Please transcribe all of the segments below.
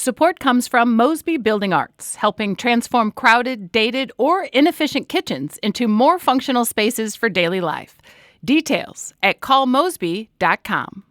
Support comes from Mosby Building Arts, helping transform crowded, dated, or inefficient kitchens into more functional spaces for daily life. Details at callmosby.com.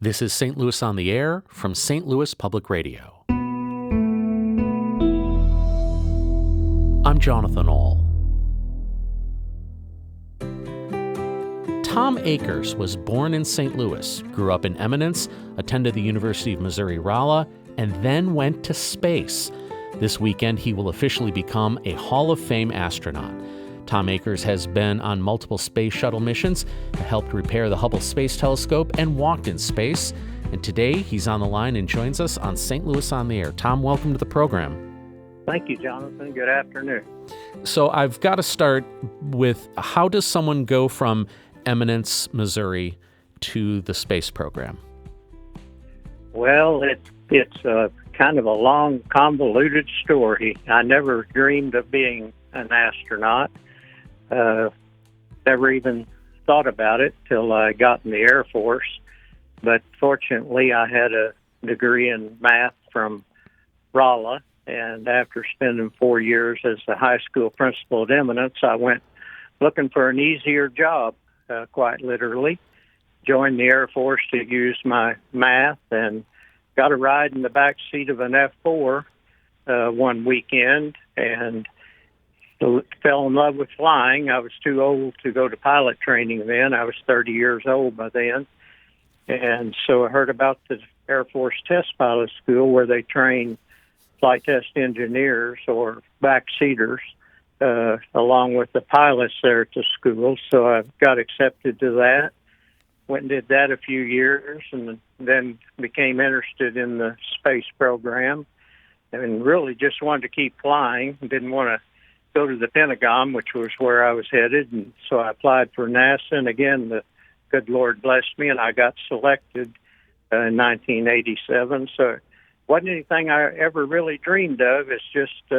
This is St. Louis on the Air from St. Louis Public Radio. I'm Jonathan Ahl. Tom Akers was born in St. Louis, grew up in Eminence, attended the University of Missouri Rolla, and then went to space. This weekend, he will officially become a Hall of Fame astronaut. Tom Akers has been on multiple space shuttle missions, helped repair the Hubble Space Telescope, and walked in space. And today, he's on the line and joins us on St. Louis on the Air. Tom, welcome to the program. Thank you, Jonathan. Good afternoon. So I've got to start with, how does someone go from Eminence, Missouri, to the space program? Well, it's a kind of a long, convoluted story. I never dreamed of being an astronaut. Never even thought about it till I got in the Air Force. But fortunately, I had a degree in math from Rolla, and after spending 4 years as a high school principal at Eminence, I went looking for an easier job. Quite literally, joined the Air Force to use my math and got a ride in the back seat of an F-4 one weekend and fell in love with flying. I was too old to go to pilot training then. I was 30 years old by then. And so I heard about the Air Force Test Pilot School where they train flight test engineers or backseaters along with the pilots there at the school. So I got accepted to that, went and did that a few years, and then became interested in the space program and really just wanted to keep flying. Didn't want to go to the Pentagon, which was where I was headed, and so I applied for NASA, and again, the good Lord blessed me, and I got selected in 1987. So it wasn't anything I ever really dreamed of. It's just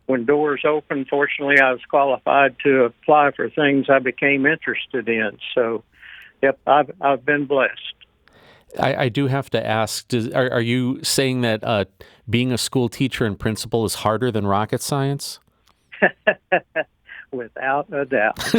when doors opened, fortunately, I was qualified to apply for things I became interested in. So, yep, I've been blessed. I do have to ask, are you saying that being a school teacher and principal is harder than rocket science? Without a doubt.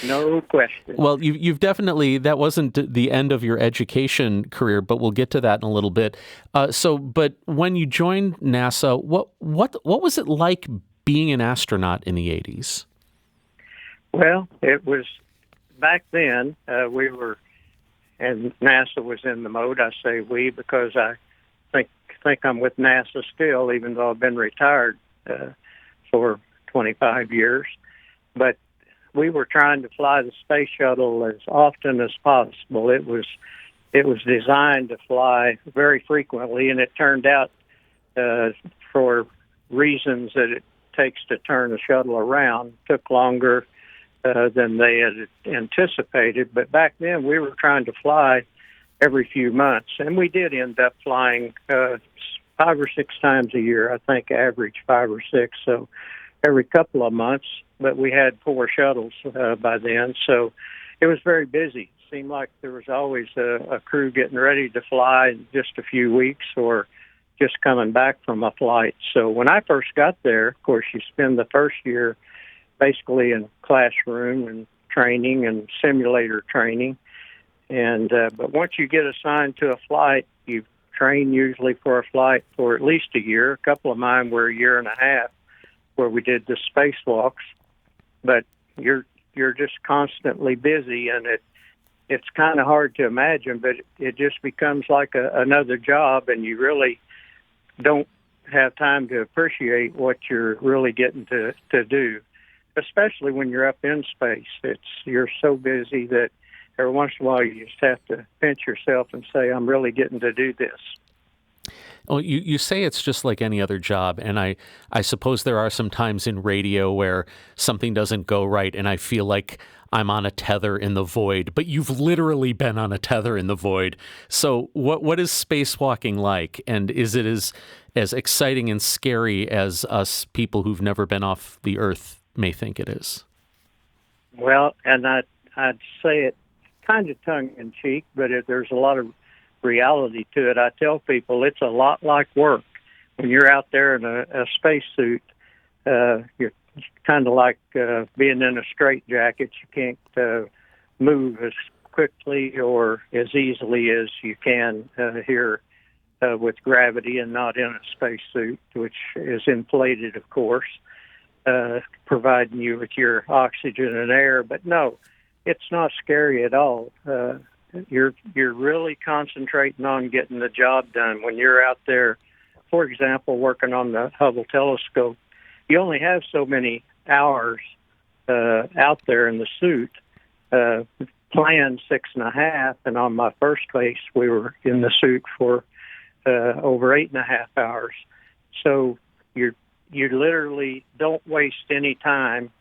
No question. Well, you've definitely, that wasn't the end of your education career, but we'll get to that in a little bit. But when you joined NASA, what was it like being an astronaut in the 80s? Well, it was, back then, we were, and NASA was in the mode. I say we because I think I'm with NASA still, even though I've been retired for 25 years. But we were trying to fly the space shuttle as often as possible. It was designed to fly very frequently, and it turned out for reasons that it takes to turn a shuttle around took longer than they had anticipated. But back then, we were trying to fly every few months, and we did end up flying 5 or 6 times a year. I think average 5 or 6, so every couple of months. But we had 4 shuttles by then, so it was very busy. It seemed like there was always a crew getting ready to fly in just a few weeks or just coming back from a flight. So when I first got there, of course, you spend the first year basically in classroom and training and simulator training. And but once you get assigned to a flight, you train usually for a flight for at least a year. A couple of mine were a year and a half where we did the spacewalks. But you're just constantly busy, and it's kind of hard to imagine, but it just becomes like another job, and you really don't have time to appreciate what you're really getting to do, especially when you're up in space. You're so busy that every once in a while you just have to pinch yourself and say, I'm really getting to do this. Well, you say it's just like any other job, and I suppose there are some times in radio where something doesn't go right, and I feel like I'm on a tether in the void, but you've literally been on a tether in the void. So what is spacewalking like, and is it as exciting and scary as us people who've never been off the Earth may think it is? Well, and I'd say it kind of tongue-in-cheek, but there's a lot of reality to it. I tell people it's a lot like work. When you're out there in a spacesuit, you're kind of like being in a straitjacket. You can't move as quickly or as easily as you can here with gravity and not in a spacesuit, which is inflated, of course, providing you with your oxygen and air. But no, it's not scary at all. You're really concentrating on getting the job done. When you're out there, for example, working on the Hubble telescope, you only have so many hours out there in the suit. Planned 6.5, and on my first space, we were in the suit for over 8.5 hours. So you literally don't waste any time,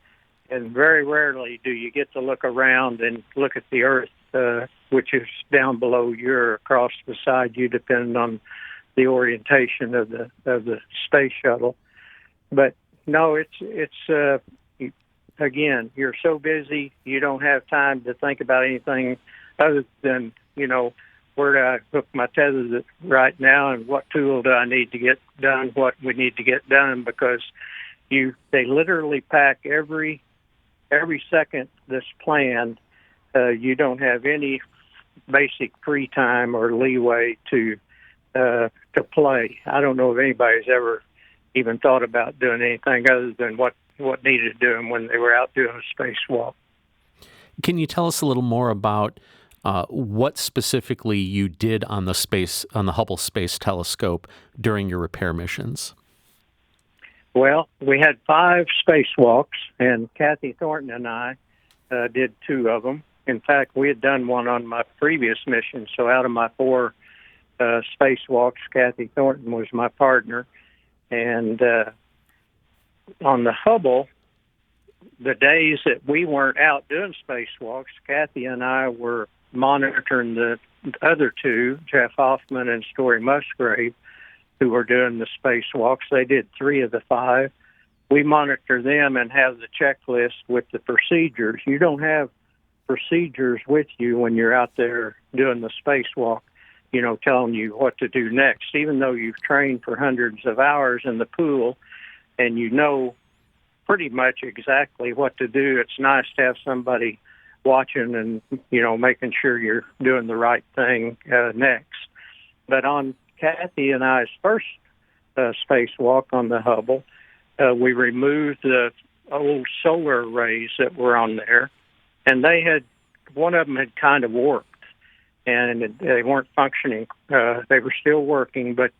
and very rarely do you get to look around and look at the Earth, which is down below you or across beside you, depending on the orientation of the space shuttle. But no, it's again, you're so busy, you don't have time to think about anything other than, where do I hook my tether right now, and what tool do I need to get done, what we need to get done, because they literally pack every second that's planned. You don't have any basic free time or leeway to play. I don't know if anybody's ever even thought about doing anything other than what needed doing when they were out doing a spacewalk. Can you tell us a little more about what specifically you did on the Hubble Space Telescope during your repair missions? Well, we had 5 spacewalks, and Kathy Thornton and I did 2 of them. In fact, we had done one on my previous mission, so out of my 4 spacewalks, Kathy Thornton was my partner. And on the Hubble, the days that we weren't out doing spacewalks, Kathy and I were monitoring the other 2, Jeff Hoffman and Story Musgrave, who were doing the spacewalks. They did 3 of the 5. We monitor them and have the checklist with the procedures. You don't have procedures with you when you're out there doing the spacewalk, telling you what to do next. Even though you've trained for hundreds of hours in the pool and you know pretty much exactly what to do, it's nice to have somebody watching and, making sure you're doing the right thing next. But on Kathy and I's first spacewalk on the Hubble, we removed the old solar arrays that were on there, and one of them had kind of warped, and they weren't functioning. They were still working, but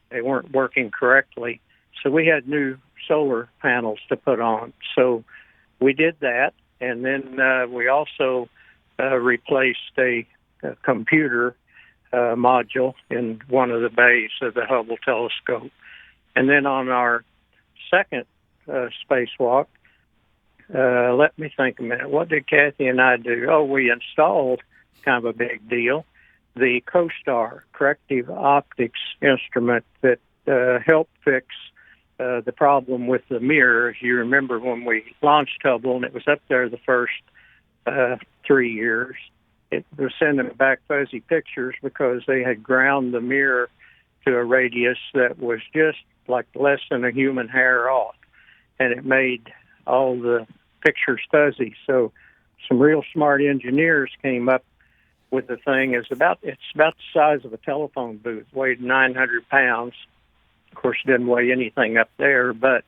they weren't working correctly. So we had new solar panels to put on. So we did that, and then we also replaced a computer module in one of the bays of the Hubble telescope. And then on our second spacewalk, let me think a minute. What did Kathy and I do? Oh, we installed, kind of a big deal, the CoStar corrective optics instrument that helped fix the problem with the mirror. As you remember, when we launched Hubble, and it was up there the first 3 years, it was sending back fuzzy pictures because they had ground the mirror to a radius that was just like less than a human hair off, and it made all the pictures fuzzy. So some real smart engineers came up with the thing. It's about the size of a telephone booth, weighed 900 pounds. Of course, it didn't weigh anything up there, but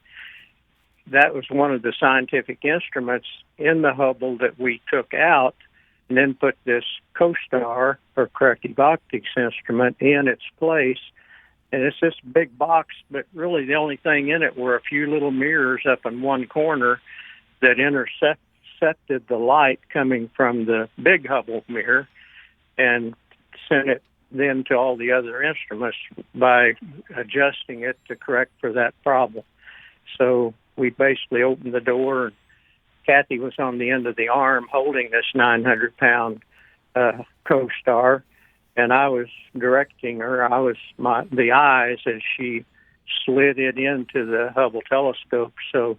that was one of the scientific instruments in the Hubble that we took out and then put this CoStar, or corrective optics instrument, in its place. And it's this big box, but really the only thing in it were a few little mirrors up in one corner that intercepted the light coming from the big Hubble mirror and sent it then to all the other instruments by adjusting it to correct for that problem. So we basically opened the door, and Kathy was on the end of the arm holding this 900-pound CoStar, and I was directing her. I was the eyes as she slid it into the Hubble telescope. So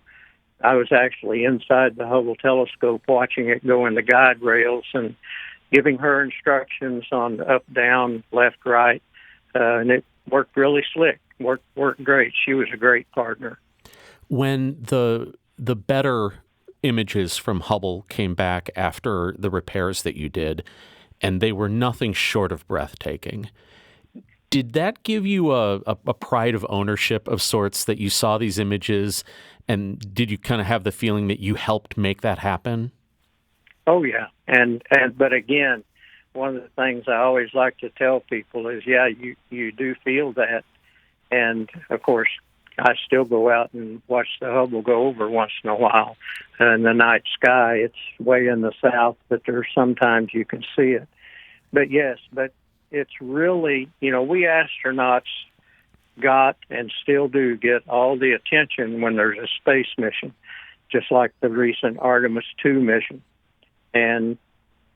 I was actually inside the Hubble telescope watching it go in the guide rails and giving her instructions on up, down, left, right, and it worked really slick. Worked great. She was a great partner. When the better images from Hubble came back after the repairs that you did, and they were nothing short of breathtaking, did that give you a pride of ownership of sorts that you saw these images, and did you kind of have the feeling that you helped make that happen? Oh yeah, and but again, one of the things I always like to tell people is, yeah, you do feel that, and of course, I still go out and watch the Hubble go over once in a while. In the night sky, it's way in the south, but there's sometimes you can see it. But yes, but it's really, we astronauts got and still do get all the attention when there's a space mission, just like the recent Artemis II mission. And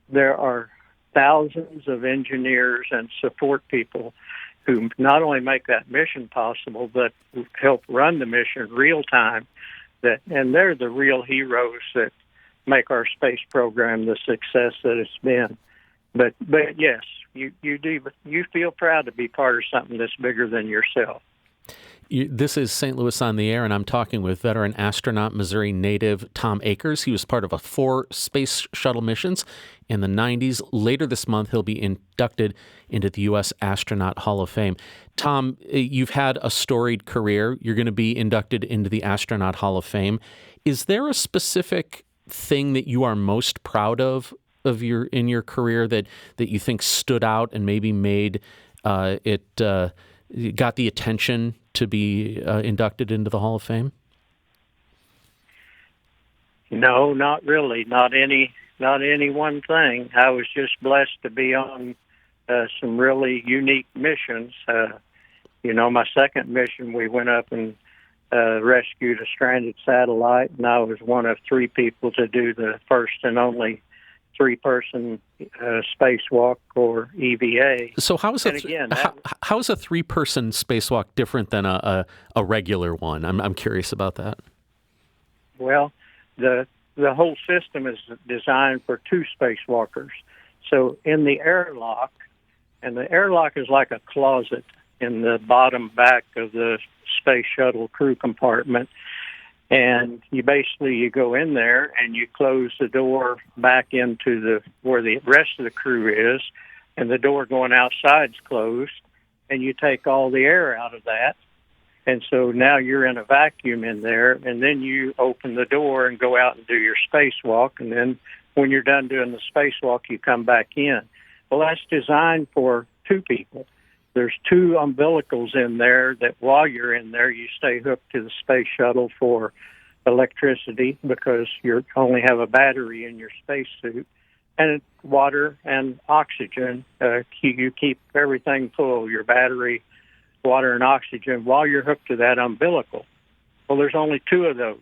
there are thousands of engineers and support people who not only make that mission possible, but help run the mission real time. And they're the real heroes that make our space program the success that it's been. But yes, you do. You feel proud to be part of something that's bigger than yourself. This is St. Louis on the Air, and I'm talking with veteran astronaut, Missouri native Tom Akers. He was part of 4 space shuttle missions in the 90s. Later this month, he'll be inducted into the U.S. Astronaut Hall of Fame. Tom, you've had a storied career. You're going to be inducted into the Astronaut Hall of Fame. Is there a specific thing that you are most proud of in your career that you think stood out and maybe made it got the attention to be inducted into the Hall of Fame? No, not really. Not any one thing. I was just blessed to be on some really unique missions. My second mission, we went up and rescued a stranded satellite, and I was one of 3 people to do the first and only 3-person spacewalk, or EVA. So how is a 3-person spacewalk different than a regular one? I'm curious about that. Well, the whole system is designed for 2 spacewalkers. So in the airlock, and the airlock is like a closet in the bottom back of the space shuttle crew compartment. And you go in there and you close the door back into where the rest of the crew is, and the door going outside is closed, and you take all the air out of that. And so now you're in a vacuum in there, and then you open the door and go out and do your spacewalk, and then when you're done doing the spacewalk, you come back in. Well, that's designed for 2 people. There's 2 umbilicals in there that while you're in there, you stay hooked to the space shuttle for electricity, because you only have a battery in your spacesuit, and water and oxygen. You keep everything full, your battery, water, and oxygen, while you're hooked to that umbilical. Well, there's only 2 of those,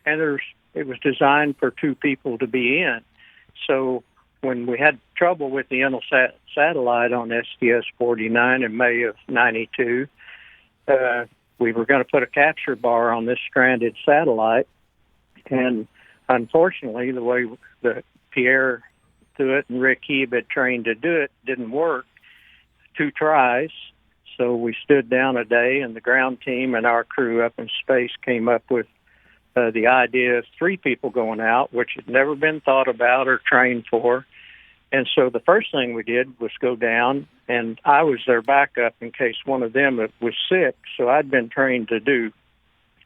and it was designed for 2 people to be in. So when we had trouble with the Intelsat satellite on STS-49 in May of 92, we were going to put a capture bar on this stranded satellite, and unfortunately, the way that Pierre Thuot and Rick Heeb had trained to do it didn't work. 2 tries, so we stood down a day, and the ground team and our crew up in space came up with the idea of 3 people going out, which had never been thought about or trained for. And so the first thing we did was go down, and I was their backup in case one of them was sick. So I'd been trained to do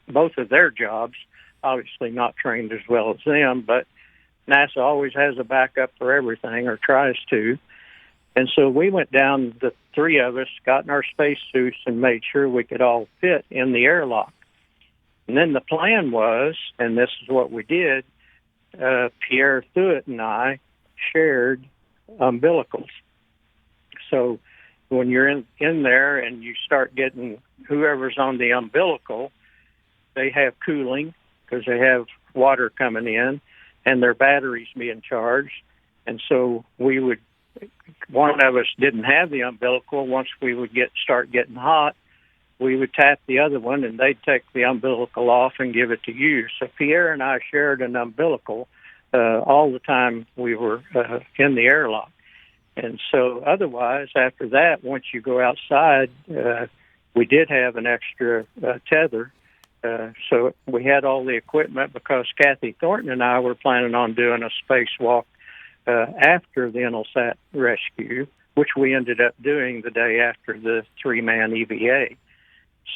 both of their jobs, obviously not trained as well as them, but NASA always has a backup for everything, or tries to. And so we went down, the 3 of us, got in our spacesuits and made sure we could all fit in the airlock. And then the plan was, and this is what we did, Pierre Thuot and I shared umbilicals. So when you're in there and you start getting whoever's on the umbilical, they have cooling because they have water coming in and their batteries being charged. And so one of us didn't have the umbilical. Once we would start getting hot, we would tap the other one, and they'd take the umbilical off and give it to you. So Pierre and I shared an umbilical all the time we were in the airlock. And so otherwise, after that, once you go outside, we did have an extra tether. So we had all the equipment because Kathy Thornton and I were planning on doing a spacewalk after the Intelsat rescue, which we ended up doing the day after the 3-man EVA.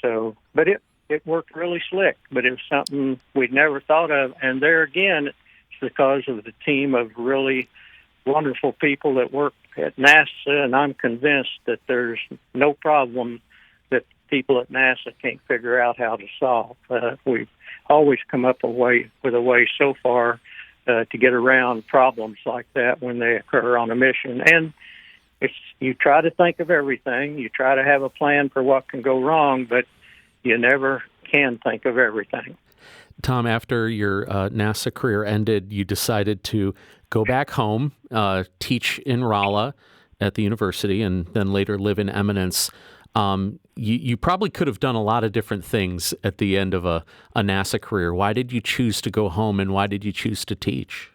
So, but it worked really slick, but it was something we'd never thought of. And there again, it's because of the team of really wonderful people that work at NASA, and I'm convinced that there's no problem that people at NASA can't figure out how to solve. We've always come up with a way so far to get around problems like that when they occur on a mission. And you try to think of everything. You try to have a plan for what can go wrong, but you never can think of everything. Tom, after your NASA career ended, you decided to go back home, teach in Rolla at the university, and then later live in Eminence. You probably could have done a lot of different things at the end of a NASA career. Why did you choose to go home, and why did you choose to teach?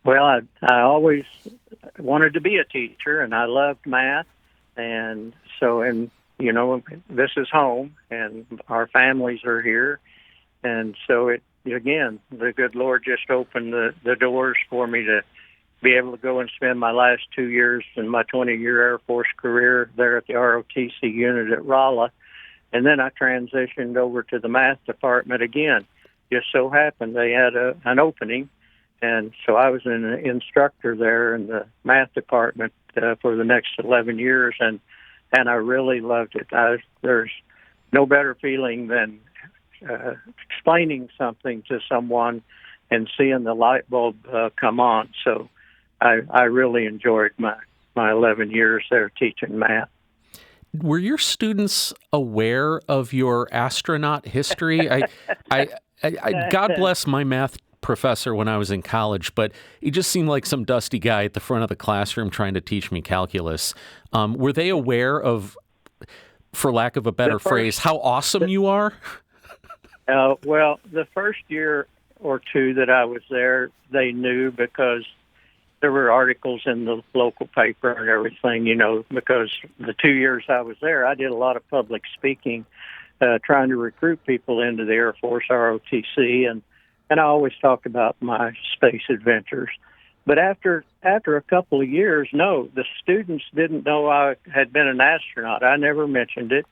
Well, I always wanted to be a teacher, and I loved math. And so, this is home, and our families are here. And so again, the good Lord just opened the doors for me to be able to go and spend my last 2 years in my 20-year Air Force career there at the ROTC unit at Rolla. And then I transitioned over to the math department again. Just so happened they had an opening. And so I was an instructor there in the math department for the next 11 years. And I really loved it. There's no better feeling than explaining something to someone and seeing the light bulb come on. So I really enjoyed my 11 years there teaching math. Were your students aware of your astronaut history? I God bless my math professor when I was in college, but he just seemed like some dusty guy at the front of the classroom trying to teach me calculus. Were they aware of, for lack of a better phrase, how awesome you are? Well, the first year or two that I was there, they knew because there were articles in the local paper and everything, because the 2 years I was there, I did a lot of public speaking, trying to recruit people into the Air Force ROTC, and I always talked about my space adventures. But after a couple of years, no, the students didn't know I had been an astronaut. I never mentioned it.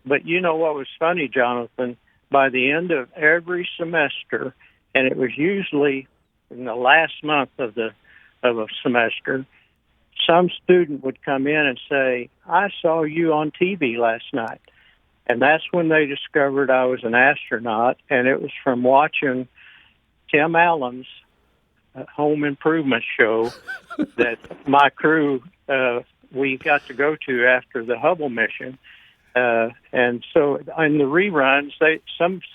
But you know what was funny, Jonathan? By the end of every semester, and it was usually in the last month of a semester, some student would come in and say, "I saw you on TV last night." And that's when they discovered I was an astronaut, and it was from watching Tim Allen's home improvement show that my crew, we got to go to after the Hubble mission. And so in the reruns,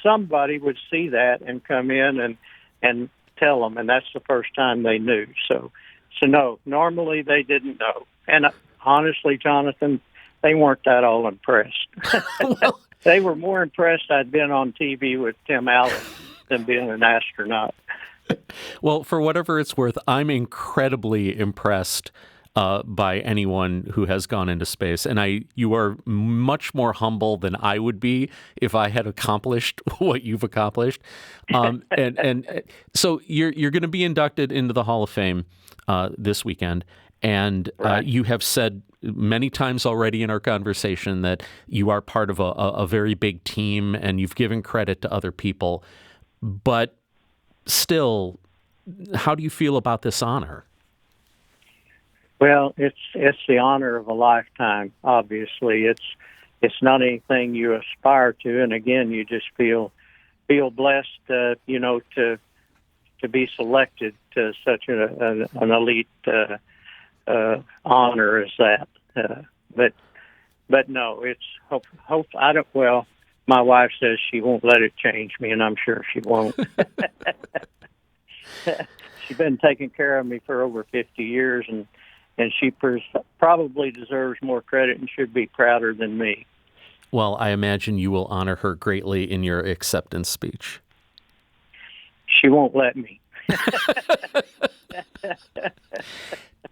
somebody would see that and come in and tell them, and that's the first time they knew. So no, normally they didn't know. And honestly, Jonathan, they weren't that all impressed. They were more impressed I'd been on TV with Tim Allen than being an astronaut. Well, for whatever it's worth, I'm incredibly impressed by anyone who has gone into space. And you are much more humble than I would be if I had accomplished what you've accomplished. And so you're going to be inducted into the Hall of Fame this weekend. And right. You have said many times already in our conversation that you are part of a very big team, and you've given credit to other people. But still, how do you feel about this honor? Well, it's the honor of a lifetime. Obviously, it's not anything you aspire to, and again, you just feel blessed, to be selected to such an elite honor as that. But no, it's hope. I don't. Well, my wife says she won't let it change me, and I'm sure she won't. She's been taking care of me for over 50 years, and she probably deserves more credit and should be prouder than me. Well, I imagine you will honor her greatly in your acceptance speech. She won't let me.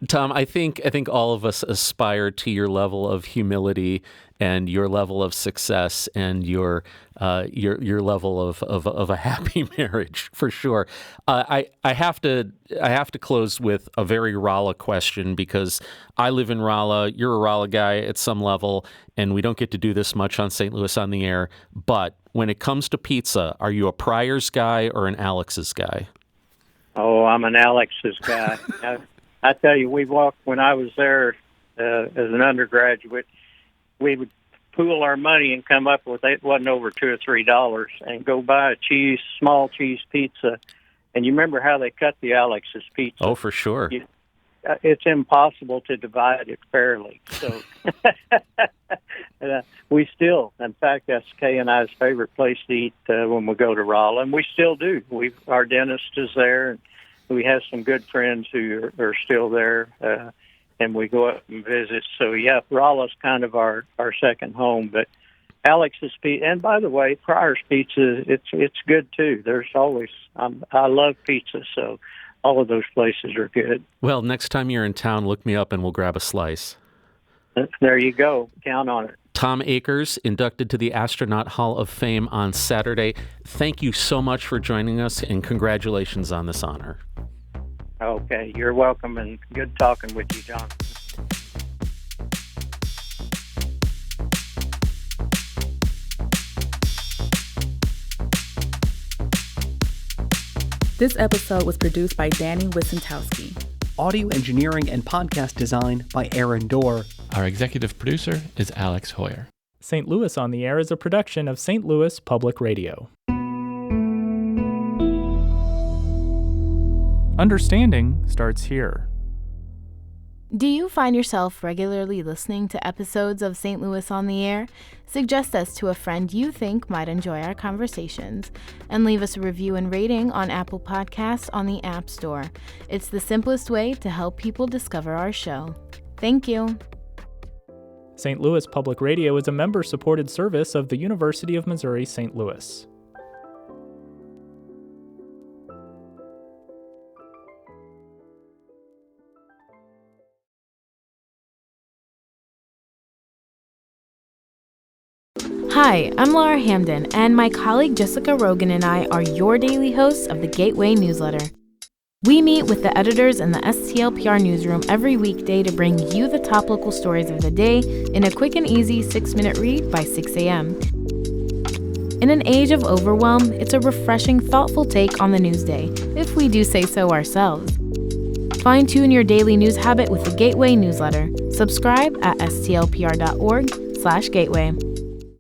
Tom, I think all of us aspire to your level of humility and your level of success and your level of a happy marriage, for sure. I have to close with a very Rolla question, because I live in Rolla. You're a Rolla guy at some level, and we don't get to do this much on St. Louis on the Air. But when it comes to pizza, are you a Pryor's guy or an Alex's guy? Oh, I'm an Alex's guy. I tell you, when I was there as an undergraduate, we would pool our money and come up with, it wasn't over $2 or $3, and go buy a small cheese pizza. And you remember how they cut the Alex's pizza? Oh, for sure. It's impossible to divide it fairly. So we still, in fact, that's Kay and I's favorite place to eat when we go to Rolla, and we still do. Our dentist is there, and we have some good friends who are still there, and we go up and visit. So, yeah, Rolla's kind of our second home. But Alex's Pizza, and by the way, Pryor's Pizza, it's good, too. There's always, I love pizza, so all of those places are good. Well, next time you're in town, look me up and we'll grab a slice. There you go. Count on it. Tom Akers, inducted to the Astronaut Hall of Fame on Saturday. Thank you so much for joining us, and congratulations on this honor. Okay, you're welcome, and good talking with you, John. This episode was produced by Danny Wissentowski. Audio engineering and podcast design by Aaron Dorr. Our executive producer is Alex Hoyer. St. Louis on the Air is a production of St. Louis Public Radio. Understanding starts here. Do you find yourself regularly listening to episodes of St. Louis on the Air? Suggest us to a friend you think might enjoy our conversations, and leave us a review and rating on Apple Podcasts on the App Store. It's the simplest way to help people discover our show. Thank you. St. Louis Public Radio is a member-supported service of the University of Missouri St. Louis. Hi, I'm Laura Hamden, and my colleague Jessica Rogan and I are your daily hosts of the Gateway newsletter. We meet with the editors in the STLPR newsroom every weekday to bring you the top local stories of the day in a quick and easy 6-minute read by 6 a.m. In an age of overwhelm, it's a refreshing, thoughtful take on the news day, if we do say so ourselves. Fine-tune your daily news habit with the Gateway newsletter. Subscribe at stlpr.org/gateway.